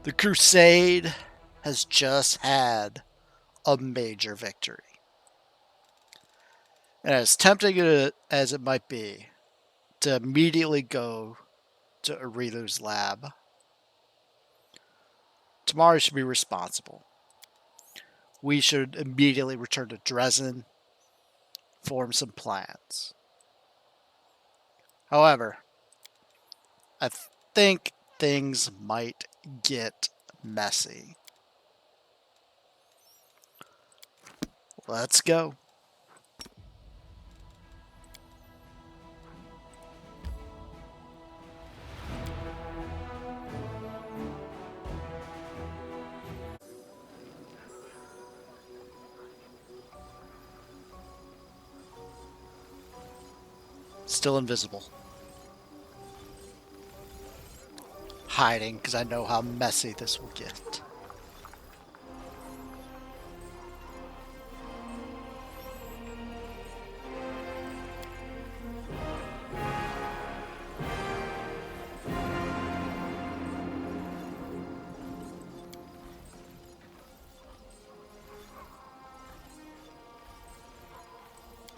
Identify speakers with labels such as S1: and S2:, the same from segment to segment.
S1: The Crusade has just had a major victory. And as tempting as it might be to immediately go to Arelu's lab, tomorrow should be responsible. We should immediately return to Dresden, form some plans. However, I think things might get messy. Let's go. Still invisible. Hiding because I know how messy this will get.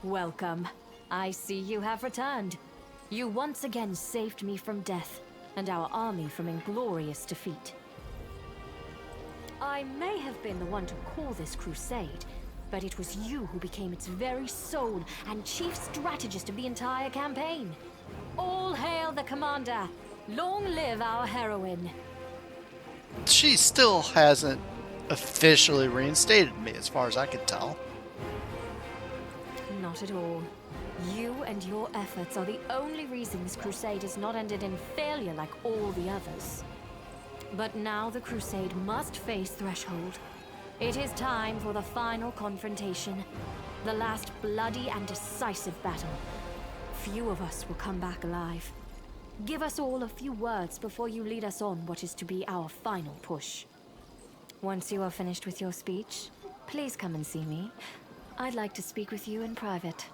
S2: Welcome. I see you have returned. You once again saved me from death, and our army from inglorious defeat. I may have been the one to call this crusade, but it was you who became its very soul and chief strategist of the entire campaign. All hail the commander! Long live our heroine!
S1: She still hasn't officially reinstated me, as far as I can tell.
S2: Not at all. You and your efforts are the only reason this crusade has not ended in failure like all the others. But now the crusade must face Threshold. It is time for the final confrontation. The last bloody and decisive battle. Few of us will come back alive. Give us all a few words before you lead us on what is to be our final push. Once you are finished with your speech, please come and see me. I'd like to speak with you in private.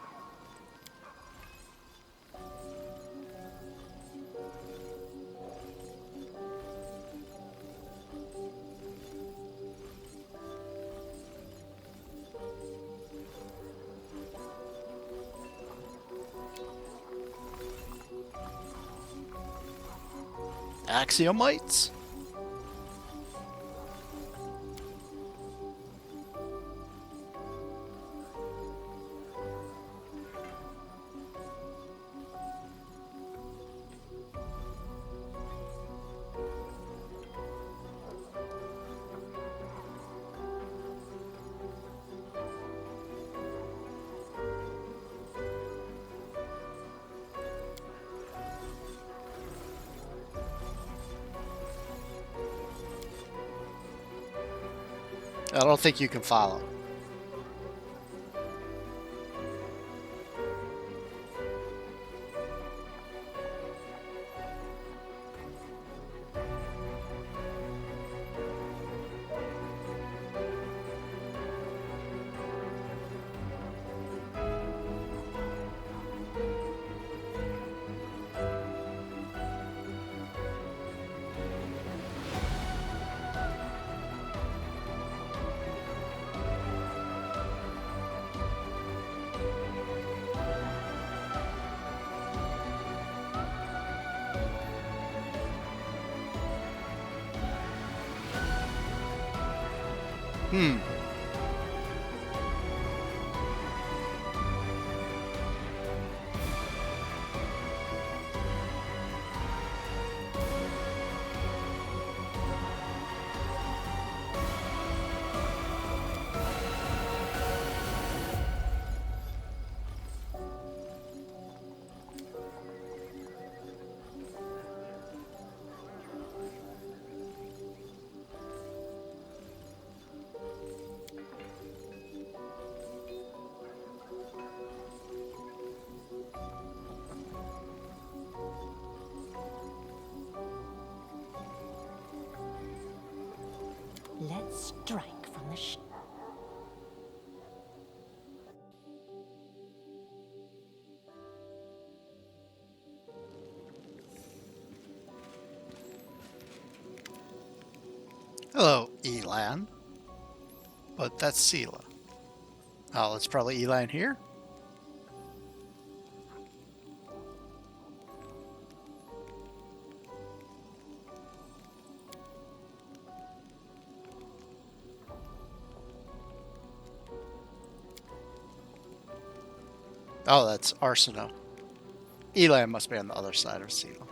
S1: Axiomites? I don't think you can follow.
S2: Let's strike from the
S1: Elan, but that's Sela. Oh, it's probably Elan here. Oh, that's Arsino. Elan must be on the other side of Sela.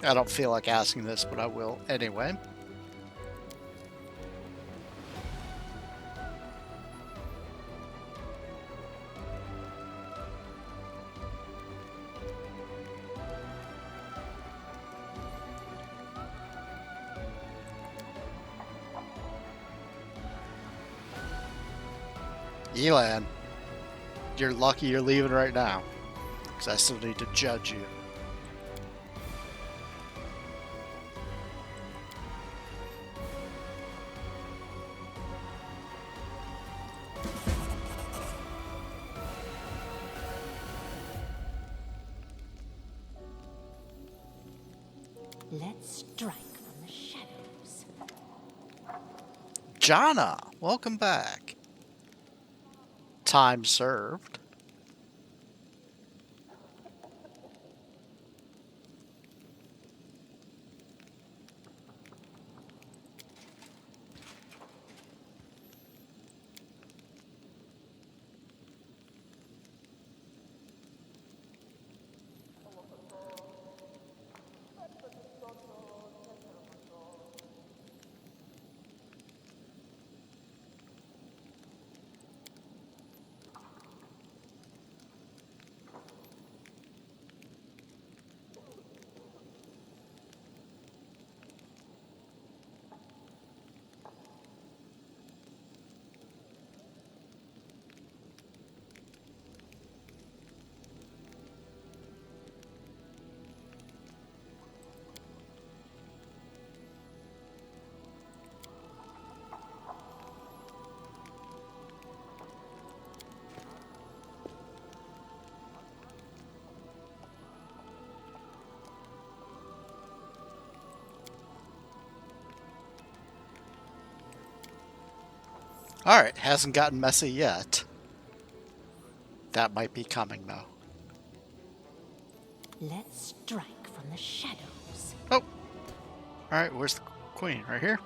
S1: I don't feel like asking this, but I will anyway. Elan, you're lucky you're leaving right now, because I still need to judge you.
S2: Let's strike from the shadows.
S1: Jana, welcome back. Time served. Alright, hasn't gotten messy yet. That might be coming, though.
S2: Let's strike from the shadows.
S1: Oh! Alright, where's the queen? Right here?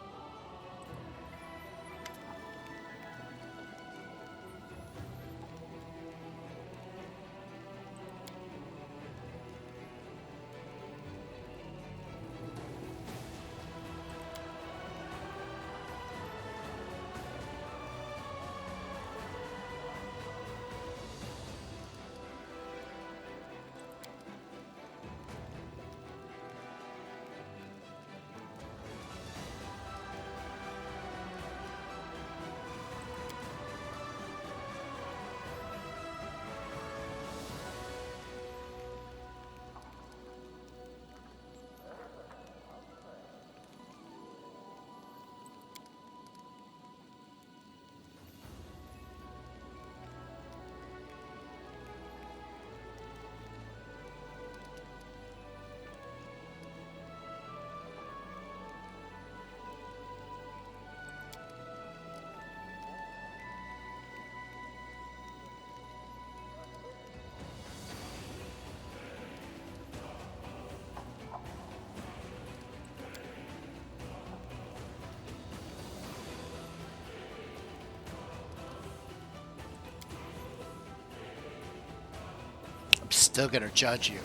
S1: I'm still gonna judge you.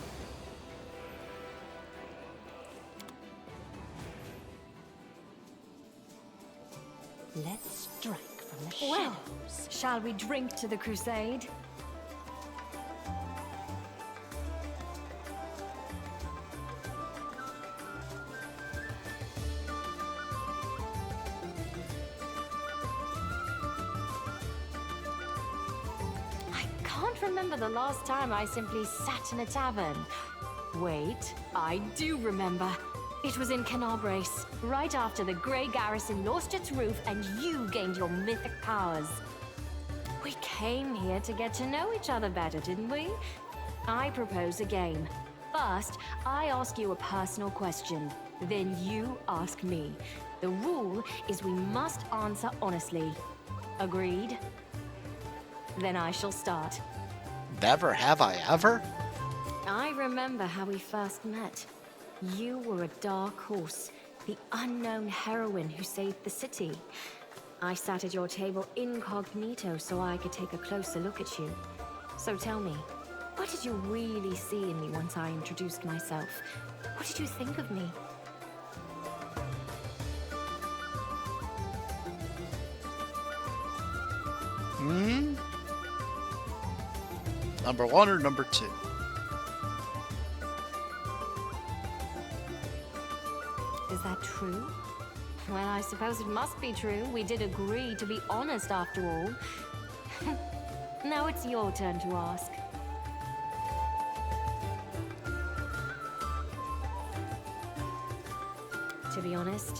S2: Let's strike from the shadows. Shall we drink to the crusade? remember the last time I simply sat in a tavern. Wait, I do remember. It was in Canabrace, right after the Grey Garrison lost its roof and you gained your mythic powers. We came here to get to know each other better, didn't we? I propose a game. First, I ask you a personal question. Then you ask me. The rule is we must answer honestly. Agreed? Then I shall start.
S1: Never have I ever?
S2: I remember how we first met. You were a dark horse, the unknown heroine who saved the city. I sat at your table incognito so I could take a closer look at you. So tell me, what did you really see in me once I introduced myself? What did you think of me?
S1: Number 1 or number 2?
S2: Is that true? Well, I suppose it must be true. We did agree to be honest after all. Now it's your turn to ask. To be honest,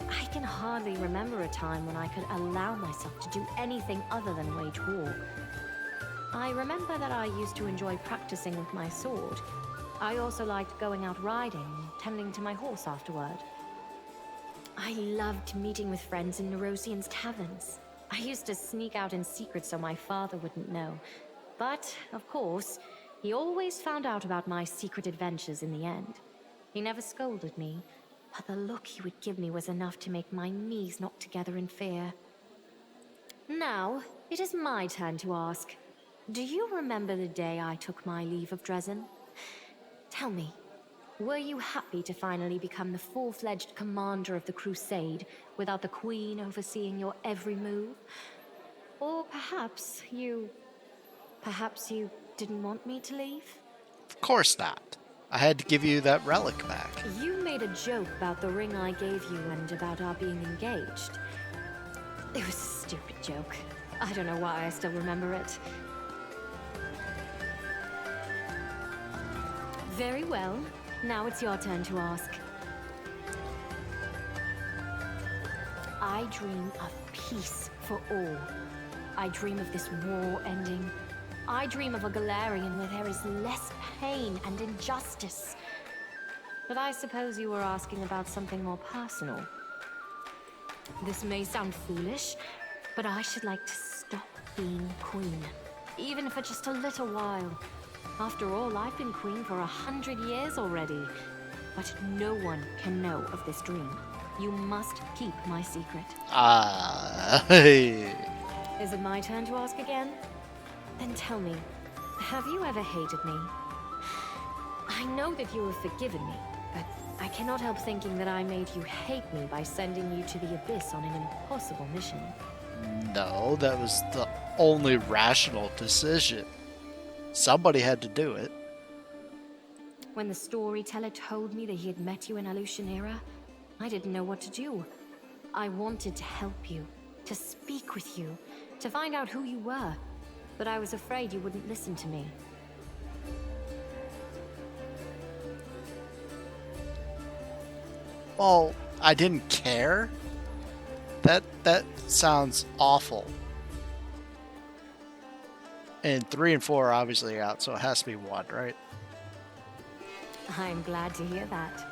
S2: I can hardly remember a time when I could allow myself to do anything other than wage war. I remember that I used to enjoy practicing with my sword. I also liked going out riding and tending to my horse afterward. I loved meeting with friends in Nerosian's taverns. I used to sneak out in secret so my father wouldn't know. But, of course, he always found out about my secret adventures in the end. He never scolded me, but the look he would give me was enough to make my knees knock together in fear. Now, it is my turn to ask. Do you remember the day I took my leave of Dresden? Tell me, were you happy to finally become the full-fledged commander of the Crusade without the Queen overseeing your every move? Or perhaps you didn't want me to leave?
S1: Of course not. I had to give you that relic back.
S2: You made a joke about the ring I gave you and about our being engaged. It was a stupid joke. I don't know why I still remember it. Very well. Now it's your turn to ask. I dream of peace for all. I dream of this war ending. I dream of a Galarian where there is less pain and injustice. But I suppose you were asking about something more personal. This may sound foolish, but I should like to stop being queen. Even for just a little while. After all, I've been queen for 100 years already. But no one can know of this dream. You must keep my secret. Is it my turn to ask again? Then tell me, have you ever hated me? I know that you have forgiven me, but I cannot help thinking that I made you hate me by sending you to the Abyss on an impossible mission.
S1: No, that was the only rational decision. Somebody had to do it.
S2: When the storyteller told me that he had met you in Alushanera, I didn't know what to do. I wanted to help you, to speak with you, to find out who you were, but I was afraid you wouldn't listen to me.
S1: Well, I didn't care? That sounds awful. And 3 and 4 are obviously out, so it has to be 1, right?
S2: I'm glad to hear that.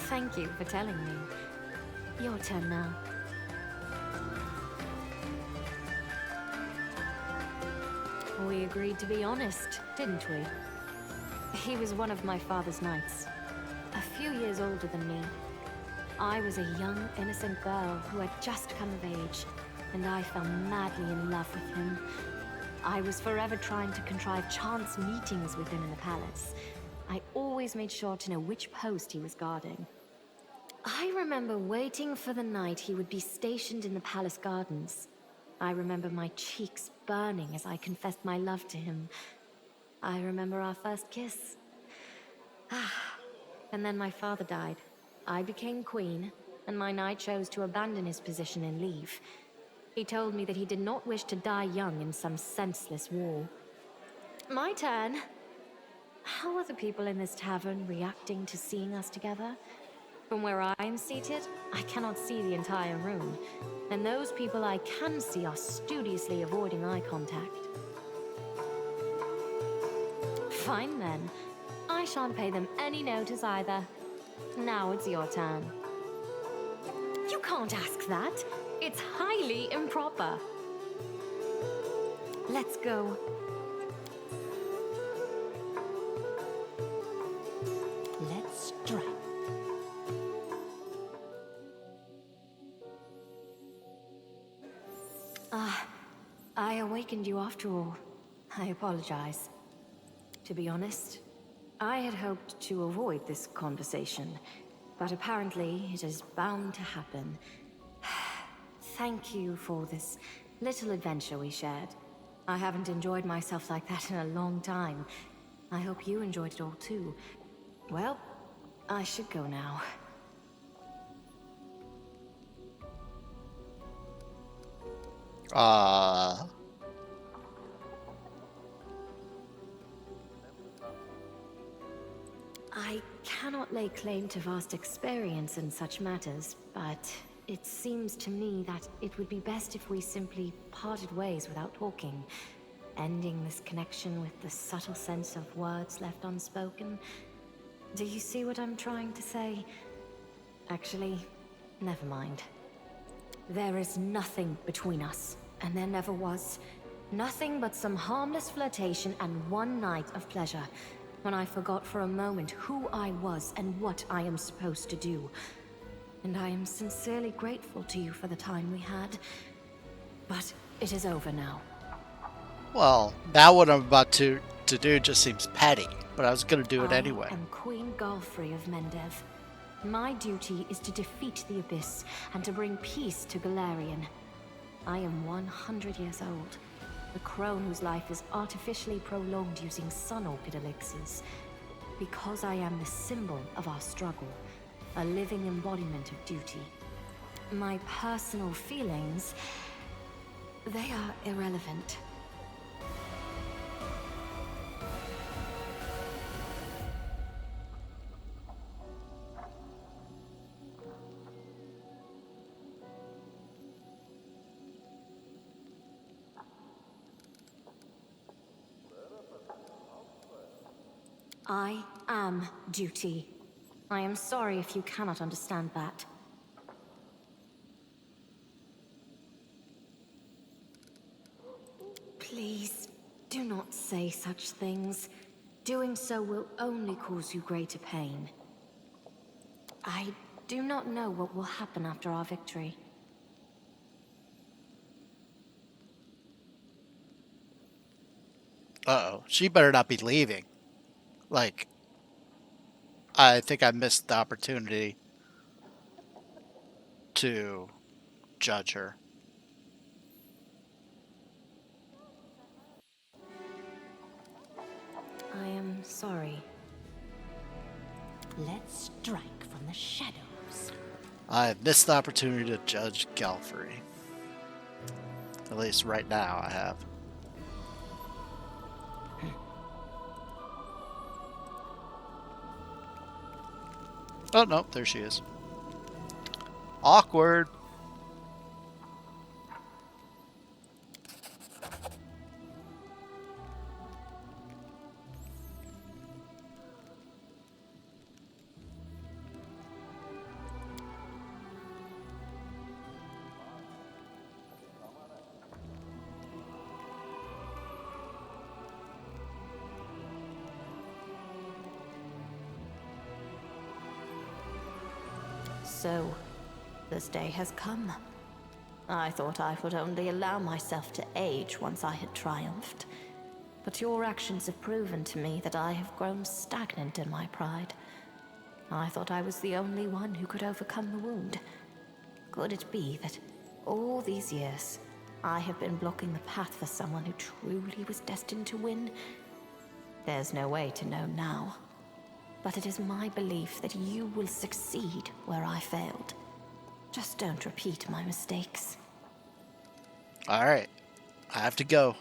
S2: Thank you for telling me. Your turn now. We agreed to be honest, didn't we? He was one of my father's knights, a few years older than me. I was a young, innocent girl who had just come of age, and I fell madly in love with him. I was forever trying to contrive chance meetings with him in the palace. I always made sure to know which post he was guarding. I remember waiting for the night he would be stationed in the palace gardens. I remember my cheeks burning as I confessed my love to him. I remember our first kiss. And then my father died. I became queen, and my knight chose to abandon his position and leave. He told me that he did not wish to die young in some senseless war. My turn. How are the people in this tavern reacting to seeing us together? From where I'm seated, I cannot see the entire room, and those people I can see are studiously avoiding eye contact. Fine then. I shan't pay them any notice either. Now it's your turn. You can't ask that. It's highly improper. Let's go.
S3: Let's strike.
S2: I awakened you after all. I apologize. To be honest, I had hoped to avoid this conversation, but apparently it is bound to happen. Thank you for this little adventure we shared. I haven't enjoyed myself like that in a long time. I hope you enjoyed it all too. Well, I should go now. I cannot lay claim to vast experience in such matters, but it seems to me that it would be best if we simply parted ways without talking, ending this connection with the subtle sense of words left unspoken. Do you see what I'm trying to say? Actually, never mind. There is nothing between us, and there never was. Nothing but some harmless flirtation and one night of pleasure, when I forgot for a moment who I was and what I am supposed to do. And I am sincerely grateful to you for the time we had. But it is over now.
S1: Well, now what I'm about to do just seems petty, but I was going to do it anyway.
S2: I am Queen Galfrey of Mendev. My duty is to defeat the Abyss and to bring peace to Galarian. I am 100 years old, a crone whose life is artificially prolonged using sun orchid elixirs. Because I am the symbol of our struggle, a living embodiment of duty. My personal feelings, they are irrelevant. I am duty. I am sorry if you cannot understand that. Please, do not say such things. Doing so will only cause you greater pain. I do not know what will happen after our victory.
S1: Uh-oh. She better not be leaving. Like, I think I missed the opportunity to judge her.
S2: I am sorry.
S3: Let's strike from the shadows.
S1: I missed the opportunity to judge Galfrey. At least right now I have. Oh, no, there she is. Awkward.
S2: So, this day has come. I thought I would only allow myself to age once I had triumphed. But your actions have proven to me that I have grown stagnant in my pride. I thought I was the only one who could overcome the wound. Could it be that all these years I have been blocking the path for someone who truly was destined to win? There's no way to know now. But it is my belief that you will succeed where I failed. Just don't repeat my mistakes.
S1: Alright. I have to go.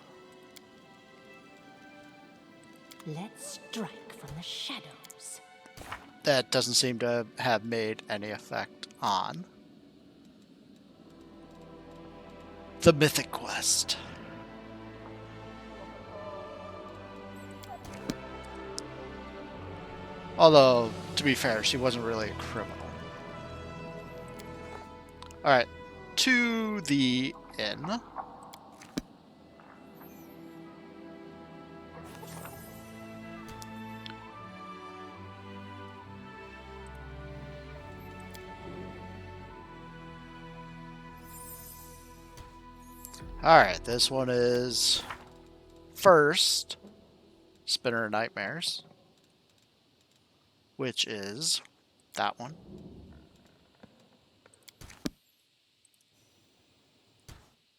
S3: Let's strike from the shadows.
S1: That doesn't seem to have made any effect on the Mythic Quest. Although, to be fair, she wasn't really a criminal. Alright, to the inn. Alright, this one is first Spinner of Nightmares, which is that one.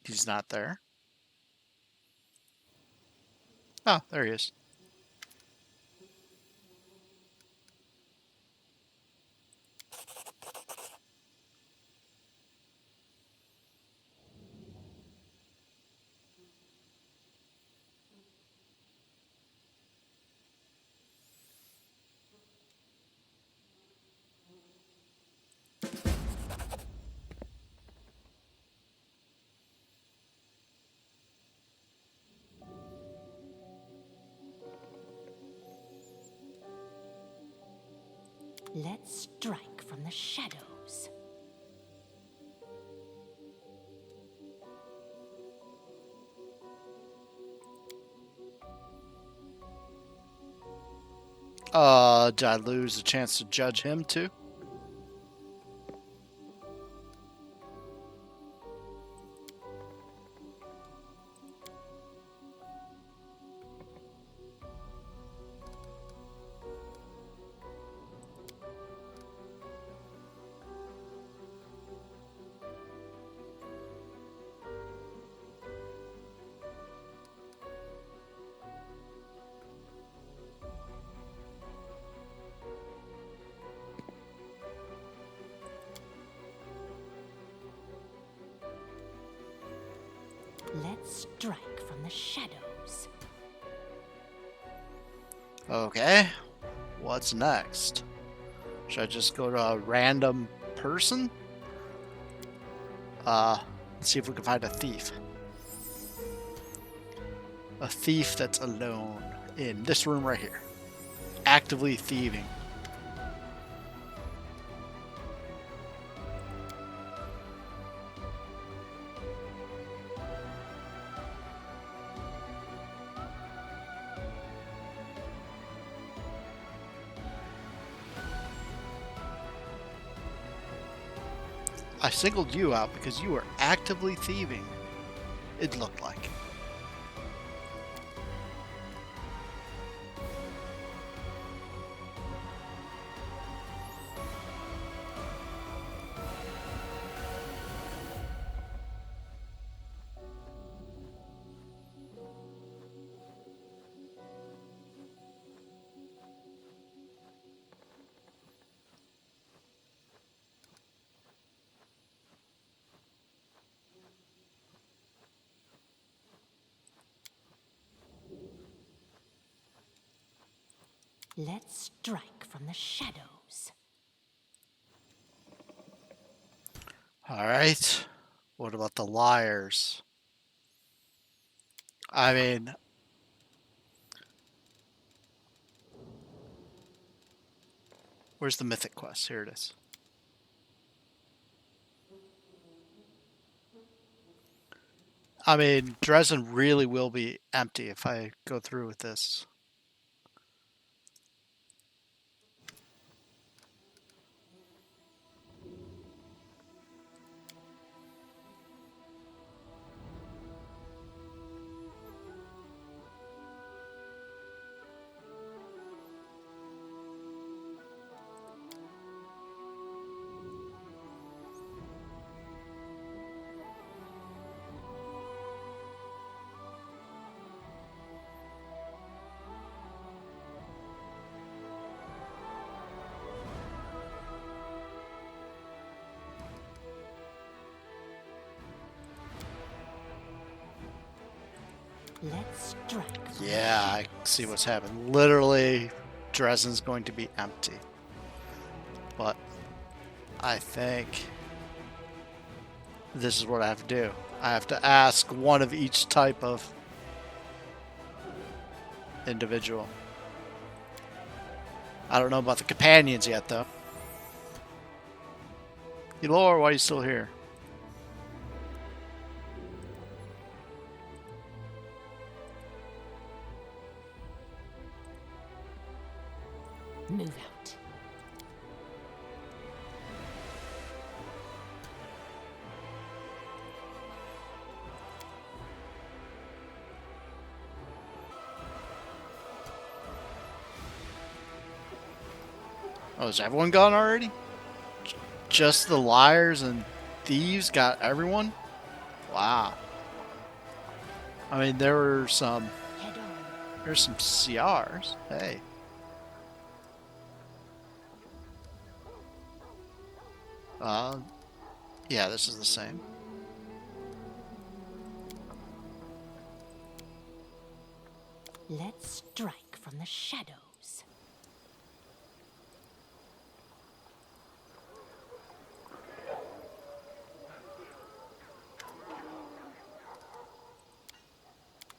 S1: He's not there. Oh, there he is.
S3: Let's strike from the shadows.
S1: Did I lose a chance to judge him too?
S3: Let's strike from the shadows.
S1: Okay, what's next? Should I just go to a random person? Let's see if we can find a thief. A thief that's alone in this room right here. Actively thieving. I singled you out because you were actively thieving. It looked like.
S3: Let's strike from the shadows.
S1: Alright. What about the liars? I mean, where's the Mythic Quest? Here it is. I mean, Dresden really will be empty if I go through with this.
S3: Let's strike from
S1: Yeah,
S3: the
S1: I
S3: shadows.
S1: see what's happened. Literally, Dresden's going to be empty. But I think this is what I have to do. I have to ask one of each type of individual. I don't know about the companions yet, though. Hilor, why are you still here?
S3: Move out.
S1: Oh, is everyone gone already? Just the liars and thieves got everyone? Wow. I mean,
S3: Head on.
S1: there's some CRs. Hey. Uh, yeah, this is the same.
S3: Let's strike from the shadows.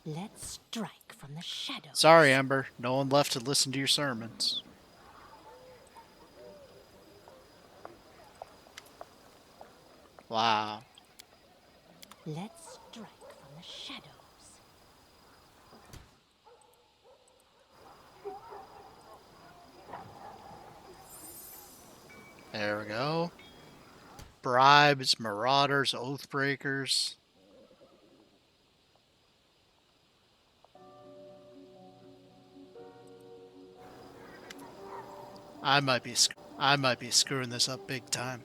S3: Let's strike from the shadows.
S1: Sorry, Ember. No one left to listen to your sermons. Wow.
S3: Let's strike from the shadows.
S1: There we go. Bribes, marauders, oathbreakers. I might be screwing this up big time.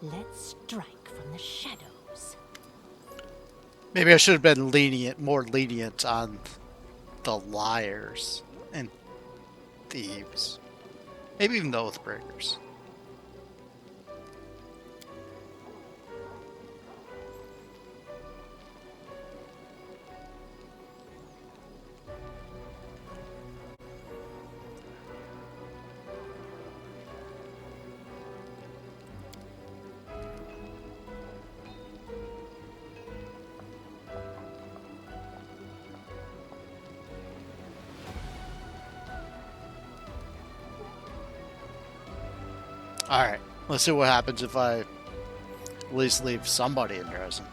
S3: Let's strike from the shadows.
S1: Maybe I should have been more lenient on the liars and thieves. Maybe even the oathbreakers. Alright, let's see what happens if I at least leave somebody in Dresden.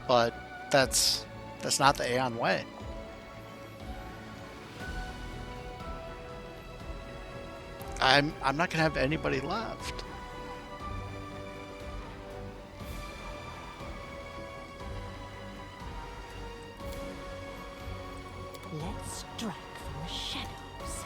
S1: But that's not the Aeon way. I'm not gonna have anybody left.
S3: Let's strike from the shadows.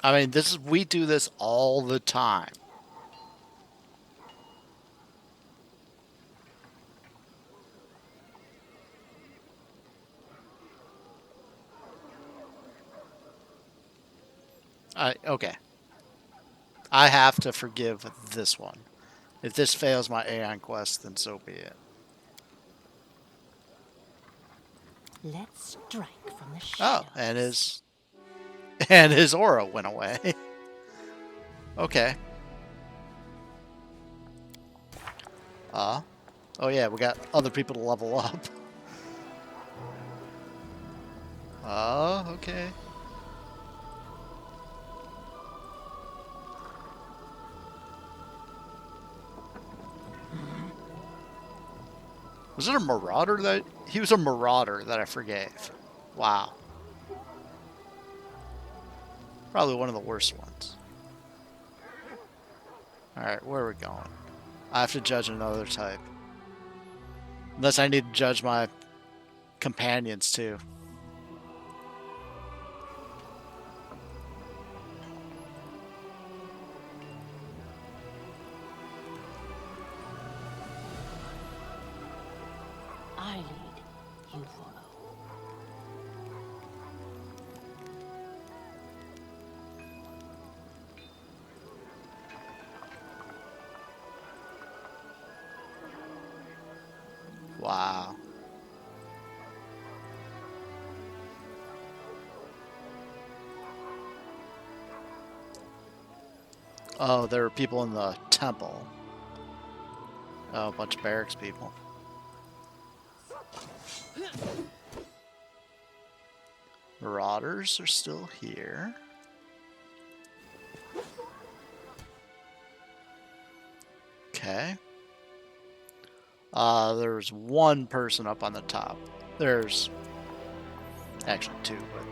S1: I mean, we do this all the time. Okay. I have to forgive this one. If this fails my Aeon quest, then so be it.
S3: Let's strike from the
S1: Oh,
S3: shadows.
S1: and his aura went away. Okay. Oh yeah, we got other people to level up. Oh, okay. Was it a marauder that... He was a marauder that I forgave. Wow. Probably one of the worst ones. Alright, where are we going? I have to judge another type. Unless I need to judge my companions too.
S3: I lead, you follow.
S1: Wow. Oh, there are people in the temple. Oh, a bunch of barracks people. Marauders are still here. Okay. There's one person up on the top. There's actually two, but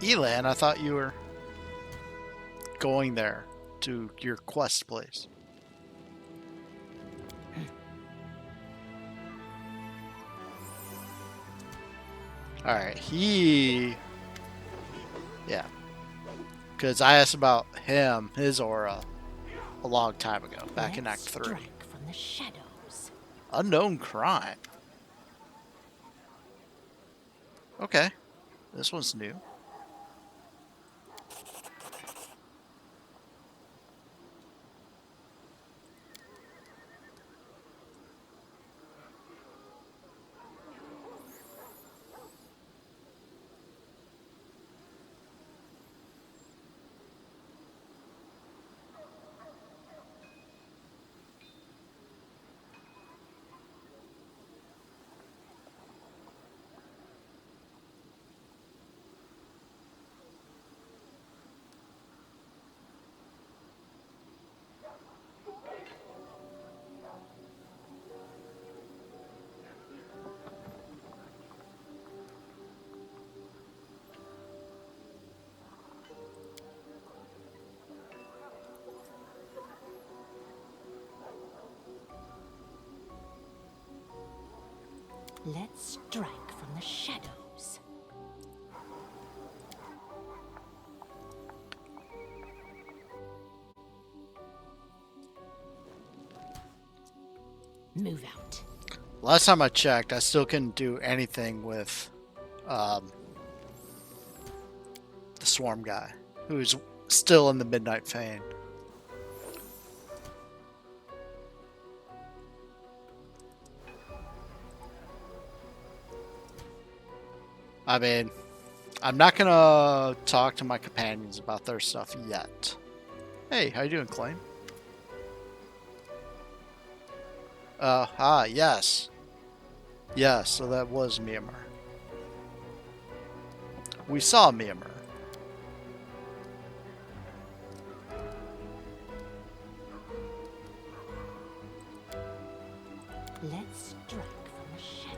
S1: Elan, I thought you were going there to your quest place. Alright, yeah. Because I asked about him, his aura, a long time ago, back in Act 3.
S3: Strike from the shadows.
S1: Unknown crime. Okay. This one's new.
S3: Let's strike from the shadows. Move out.
S1: Last time I checked, I still couldn't do anything with the Swarm guy, who's still in the Midnight Fane. I mean, I'm not gonna talk to my companions about their stuff yet. Hey, how you doing, Claim? Yes. Yes, so that was Myanmar. We saw Myanmar.
S3: Let's strike from the shadows.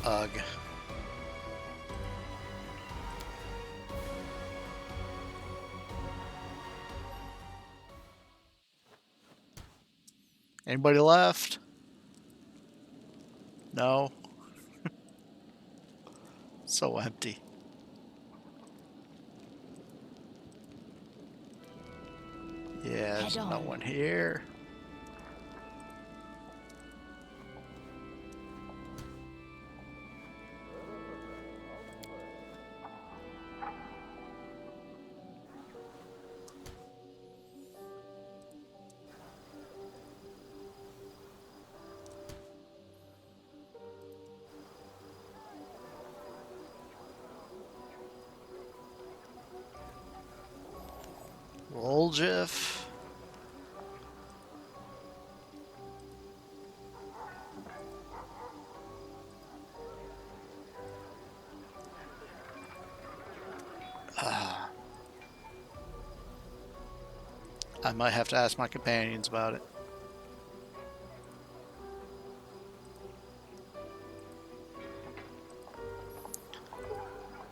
S1: Ugh. Anybody left? No. So empty. Yeah, there's
S3: Head
S1: no
S3: on.
S1: one here. Woljif. I might have to ask my companions about it.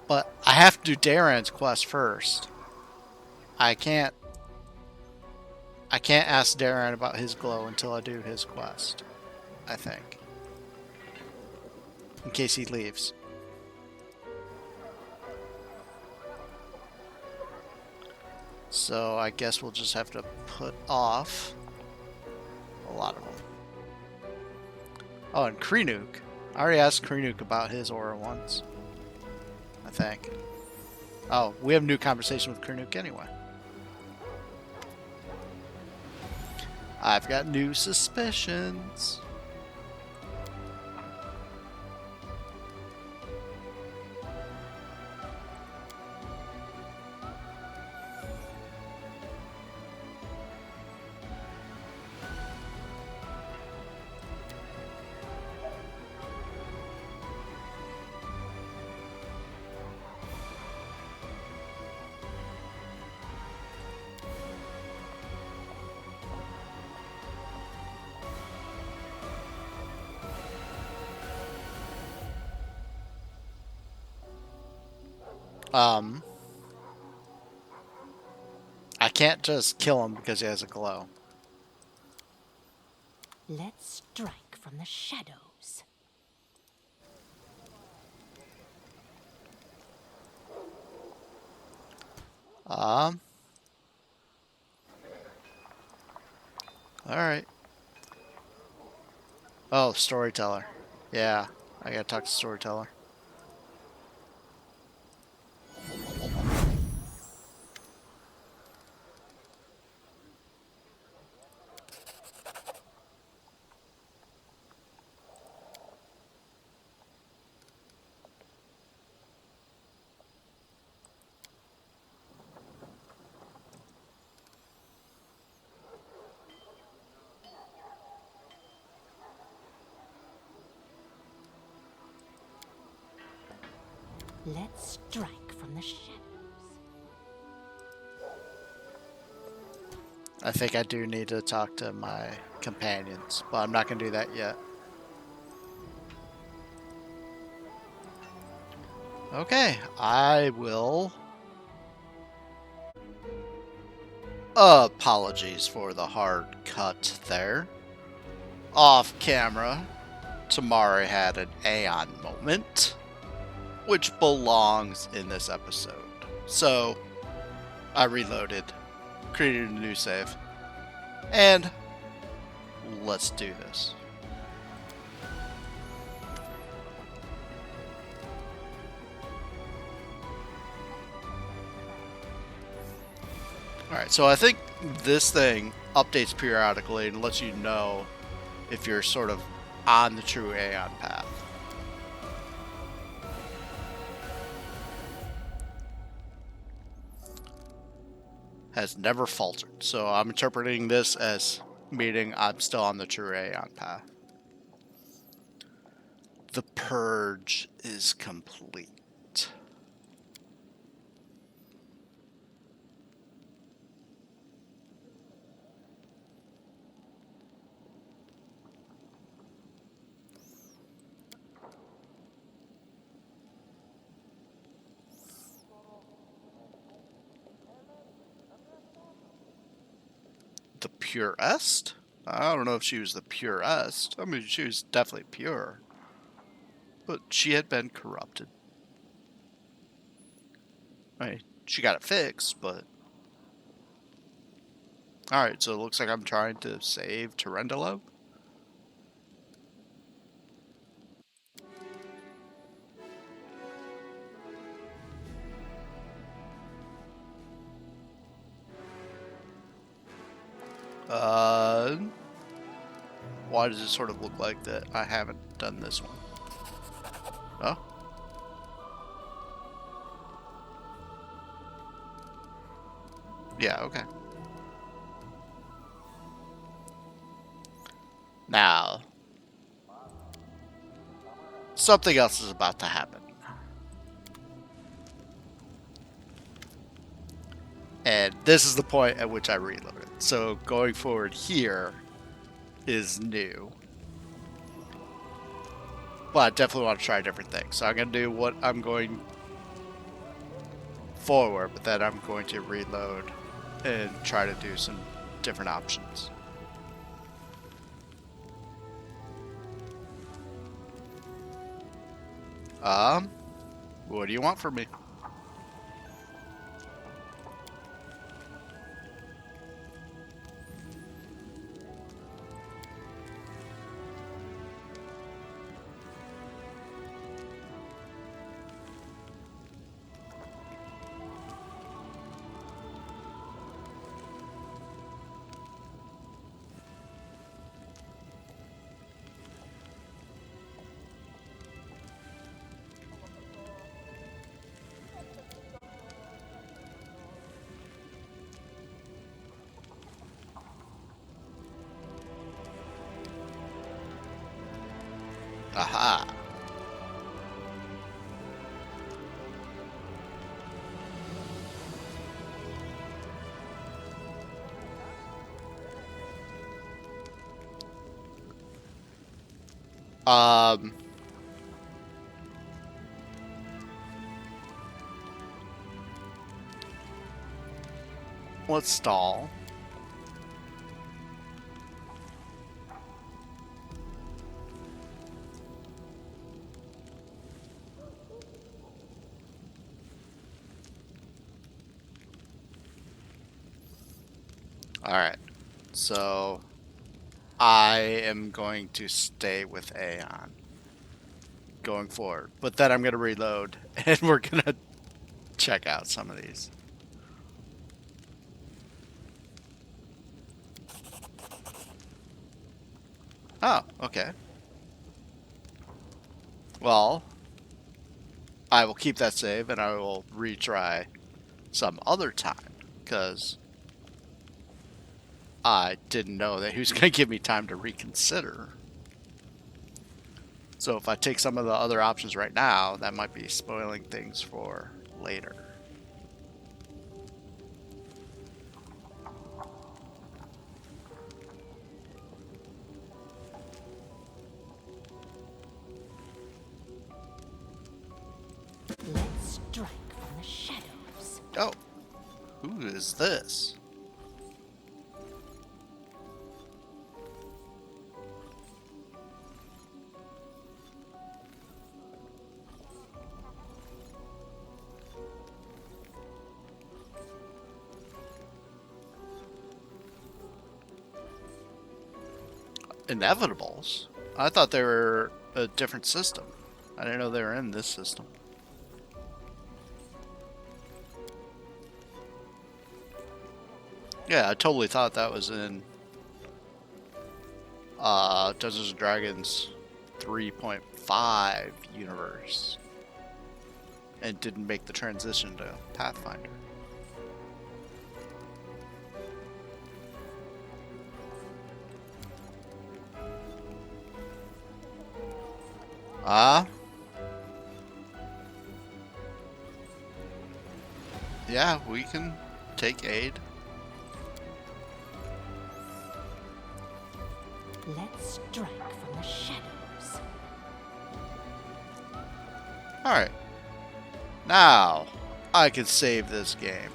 S1: But I have to do Darren's quest first. I can't ask Darren about his glow until I do his quest, I think. In case he leaves. So I guess we'll just have to put off a lot of them. Oh, and Kreenuk. I already asked Kreenuk about his aura once, I think. Oh, we have a new conversation with Kreenuk anyway. I've got new suspicions. I can't just kill him because he has a glow.
S3: Let's strike from the shadows.
S1: Alright. Oh, storyteller. Yeah, I gotta talk to storyteller.
S3: Let's strike from the shadows.
S1: I think I do need to talk to my companions, but I'm not gonna do that yet. Okay, I will. Apologies for the hard cut there. Off camera, Tamari had an Aeon moment, which belongs in this episode. So, I reloaded, created a new save, and let's do this. Alright, so I think this thing updates periodically and lets you know if you're sort of on the true Aeon path. Has never faltered, so I'm interpreting this as meaning I'm still on the true Aeon path. The Purge is complete. The purest? I don't know if she was the purest. I mean, she was definitely pure. But she had been corrupted. I mean, she got it fixed, but... Alright, so it looks like I'm trying to save Terendalo. Why does it sort of look like that I haven't done this one? Oh? Yeah, okay. Now, something else is about to happen. And this is the point at which I reloaded. So going forward here is new. But I definitely want to try different things. So I'm going to do what I'm going forward, but then I'm going to reload and try to do some different options. What do you want from me? Aha. Let's stall. Alright, so I am going to stay with Aeon going forward, but then I'm going to reload and we're going to check out some of these. Oh, okay. Well, I will keep that save and I will retry some other time because I didn't know that he was going to give me time to reconsider. So if I take some of the other options right now, that might be spoiling things for later.
S3: Let's strike from the shadows.
S1: Oh, who is this? Inevitables? I thought they were a different system. I didn't know they were in this system. Yeah, I totally thought that was in Dungeons & Dragons 3.5 universe and didn't make the transition to Pathfinder. Yeah, we can take aid.
S3: Let's strike from the shadows.
S1: Alright. Now, I can save this game.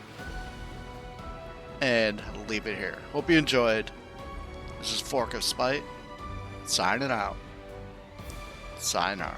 S1: And leave it here. Hope you enjoyed. This is ForkOfSpite. Signing out. Sayonara.